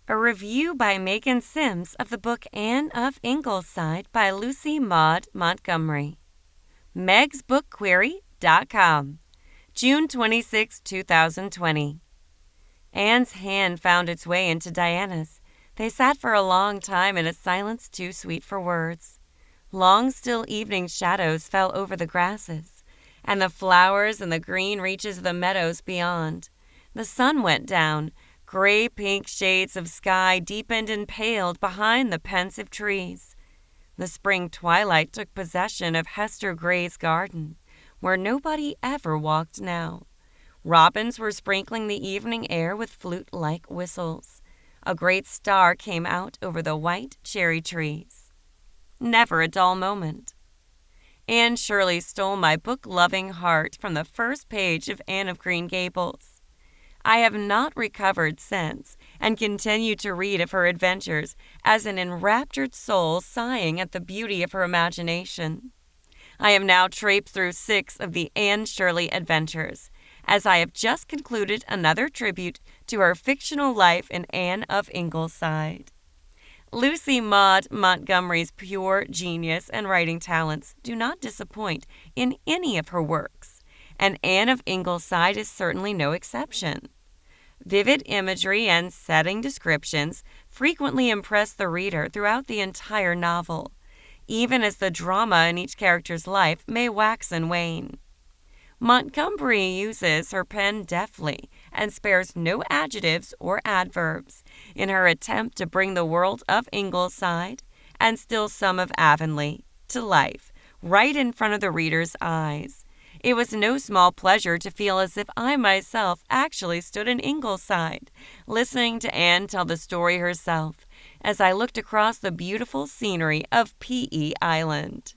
A review by Megan Sims of the book Anne of Ingleside by Lucy Maud Montgomery. megsbookquery.com, June 26, 2020. Anne's hand found its way into Diana's. They sat for a long time in a silence too sweet for words. Long, still evening shadows fell over the grasses, and the flowers and the green reaches of the meadows beyond. The sun went down. Gray-pink shades of sky deepened and paled behind the pensive trees. The spring twilight took possession of Hester Gray's garden, where nobody ever walked now. Robins were sprinkling the evening air with flute-like whistles. A great star came out over the white cherry trees. Never a dull moment. Anne Shirley stole my book-loving heart from the first page of Anne of Green Gables. I have not recovered since, and continue to read of her adventures as an enraptured soul sighing at the beauty of her imagination. I have now traipsed through 6 of the Anne Shirley adventures, as I have just concluded another tribute to her fictional life in Anne of Ingleside. Lucy Maud Montgomery's pure genius and writing talents do not disappoint in any of her works, and Anne of Ingleside is certainly no exception. Vivid imagery and setting descriptions frequently impress the reader throughout the entire novel, even as the drama in each character's life may wax and wane. Montgomery uses her pen deftly and spares no adjectives or adverbs in her attempt to bring the world of Ingleside, and still some of Avonlea, to life, right in front of the reader's eyes. It was no small pleasure to feel as if I myself actually stood in Ingleside, listening to Anne tell the story herself, as I looked across the beautiful scenery of P.E. Island.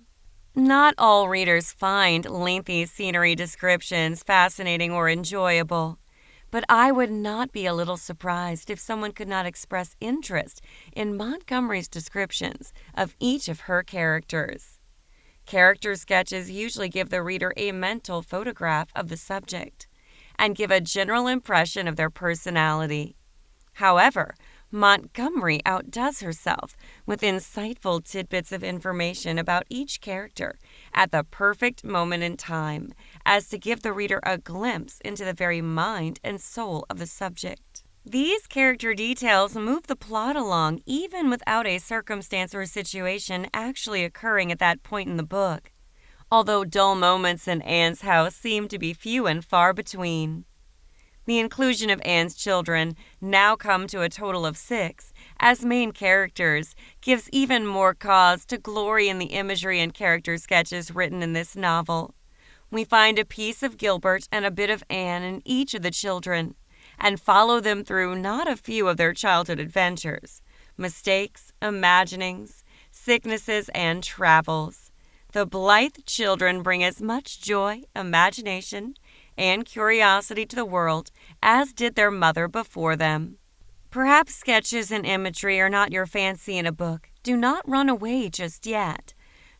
Not all readers find lengthy scenery descriptions fascinating or enjoyable, but I would not be a little surprised if someone could not express interest in Montgomery's descriptions of each of her characters. Character sketches usually give the reader a mental photograph of the subject and give a general impression of their personality. However, Montgomery outdoes herself with insightful tidbits of information about each character at the perfect moment in time, as to give the reader a glimpse into the very mind and soul of the subject. These character details move the plot along even without a circumstance or situation actually occurring at that point in the book, although dull moments in Anne's house seem to be few and far between. The inclusion of Anne's children, now come to a total of 6, as main characters, gives even more cause to glory in the imagery and character sketches written in this novel. We find a piece of Gilbert and a bit of Anne in each of the children, and follow them through not a few of their childhood adventures, mistakes, imaginings, sicknesses, and travels. The Blythe children bring as much joy, imagination, and curiosity to the world as did their mother before them. Perhaps sketches and imagery are not your fancy in a book. Do not run away just yet.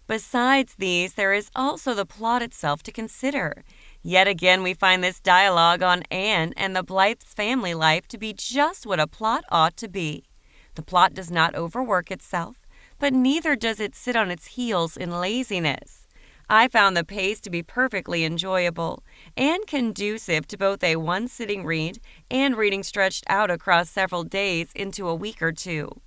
Besides these, there is also the plot itself to consider. Yet again, we find this dialogue on Anne and the Blythe's family life to be just what a plot ought to be. The plot does not overwork itself, but neither does it sit on its heels in laziness. I found the pace to be perfectly enjoyable and conducive to both a one-sitting read and reading stretched out across several days into a week or two.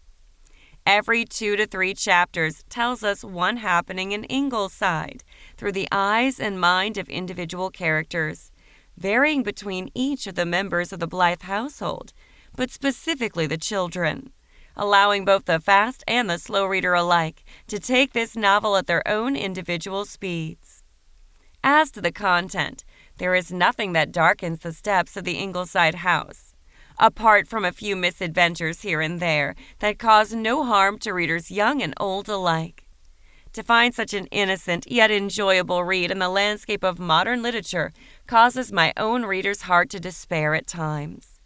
Every 2 to 3 chapters tells us one happening in Ingleside through the eyes and mind of individual characters, varying between each of the members of the Blythe household, but specifically the children, allowing both the fast and the slow reader alike to take this novel at their own individual speeds. As to the content, there is nothing that darkens the steps of the Ingleside house, apart from a few misadventures here and there that cause no harm to readers young and old alike. To find such an innocent yet enjoyable read in the landscape of modern literature causes my own reader's heart to despair at times.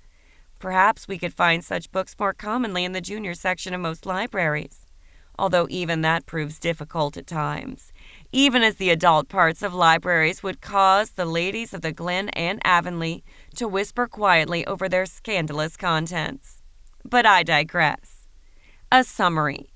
Perhaps we could find such books more commonly in the junior section of most libraries, although even that proves difficult at times, even as the adult parts of libraries would cause the ladies of the Glen and Avonlea to whisper quietly over their scandalous contents. But I digress. A summary.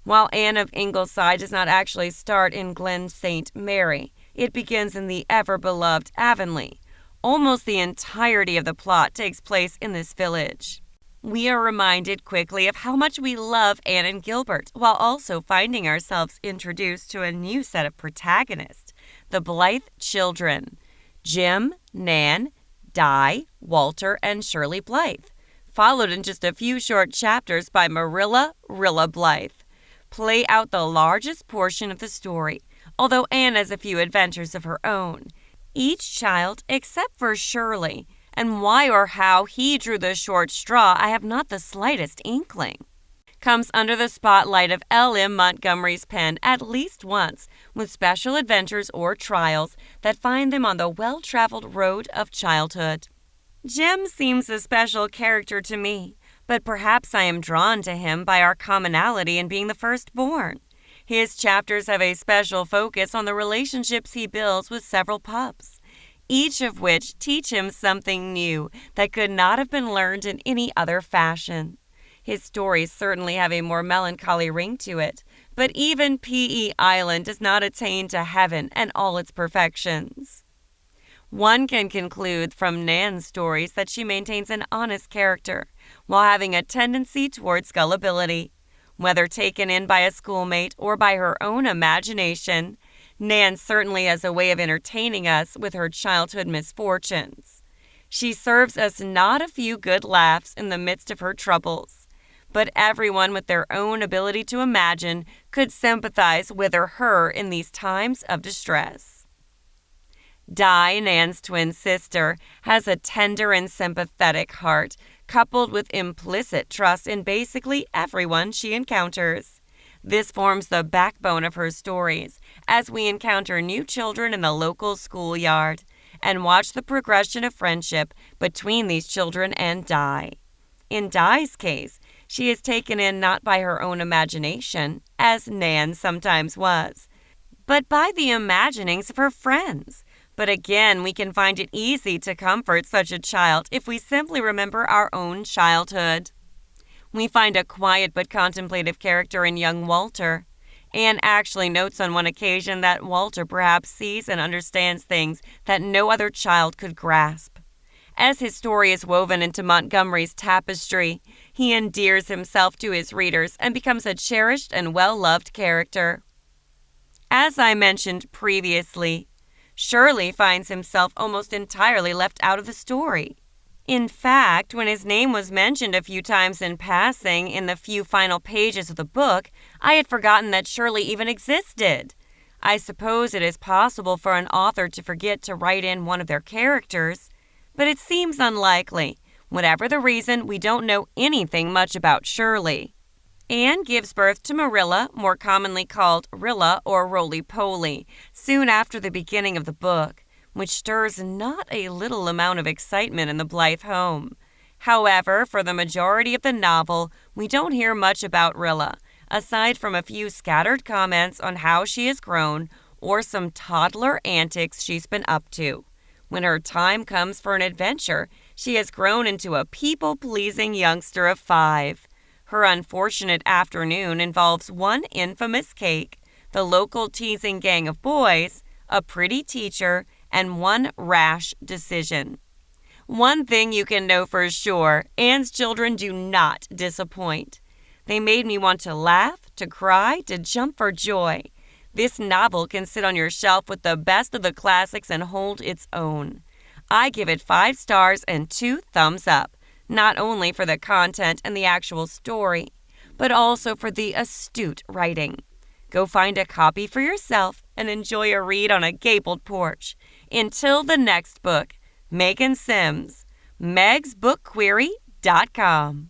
While Anne of Ingleside does not actually start in Glen St. Mary, it begins in the ever-beloved Avonlea. Almost the entirety of the plot takes place in this village. We are reminded quickly of how much we love Anne and Gilbert, while also finding ourselves introduced to a new set of protagonists, the Blythe children, Jim, Nan, Di, Walter, and Shirley Blythe, followed in just a few short chapters by Marilla Blythe, play out the largest portion of the story, although Anne has a few adventures of her own. Each child, except for Shirley, and why or how he drew the short straw I have not the slightest inkling, comes under the spotlight of L.M. Montgomery's pen at least once, with special adventures or trials that find them on the well-traveled road of childhood. Jim seems a special character to me, but perhaps I am drawn to him by our commonality in being the firstborn. His chapters have a special focus on the relationships he builds with several pups, each of which teach him something new that could not have been learned in any other fashion. His stories certainly have a more melancholy ring to it, but even P.E. Island does not attain to heaven and all its perfections. One can conclude from Nan's stories that she maintains an honest character, while having a tendency towards gullibility. Whether taken in by a schoolmate or by her own imagination, Nan certainly has a way of entertaining us with her childhood misfortunes. She serves us not a few good laughs in the midst of her troubles, but everyone with their own ability to imagine could sympathize with her in these times of distress. Di, Nan's twin sister, has a tender and sympathetic heart, coupled with implicit trust in basically everyone she encounters. This forms the backbone of her stories as we encounter new children in the local schoolyard and watch the progression of friendship between these children and Di. In Di's case, she is taken in not by her own imagination, as Nan sometimes was, but by the imaginings of her friends. But again, we can find it easy to comfort such a child if we simply remember our own childhood. We find a quiet but contemplative character in young Walter. Anne actually notes on one occasion that Walter perhaps sees and understands things that no other child could grasp. As his story is woven into Montgomery's tapestry, he endears himself to his readers and becomes a cherished and well-loved character. As I mentioned previously, Shirley finds himself almost entirely left out of the story. In fact, when his name was mentioned a few times in passing in the few final pages of the book, I had forgotten that Shirley even existed. I suppose it is possible for an author to forget to write in one of their characters, but it seems unlikely. Whatever the reason, we don't know anything much about Shirley. Anne gives birth to Marilla, more commonly called Rilla or Roly-Poly, soon after the beginning of the book, which stirs not a little amount of excitement in the Blythe home. However, for the majority of the novel, we don't hear much about Rilla, aside from a few scattered comments on how she has grown or some toddler antics she's been up to. When her time comes for an adventure, she has grown into a people-pleasing youngster of 5. Her unfortunate afternoon involves one infamous cake, the local teasing gang of boys, a pretty teacher, and one rash decision. One thing you can know for sure, Anne's children do not disappoint. They made me want to laugh, to cry, to jump for joy. This novel can sit on your shelf with the best of the classics and hold its own. I give it 5 stars and 2 thumbs up, not only for the content and the actual story, but also for the astute writing. Go find a copy for yourself and enjoy a read on a gabled porch. Until the next book, Megan Sims, megsbookquery.com.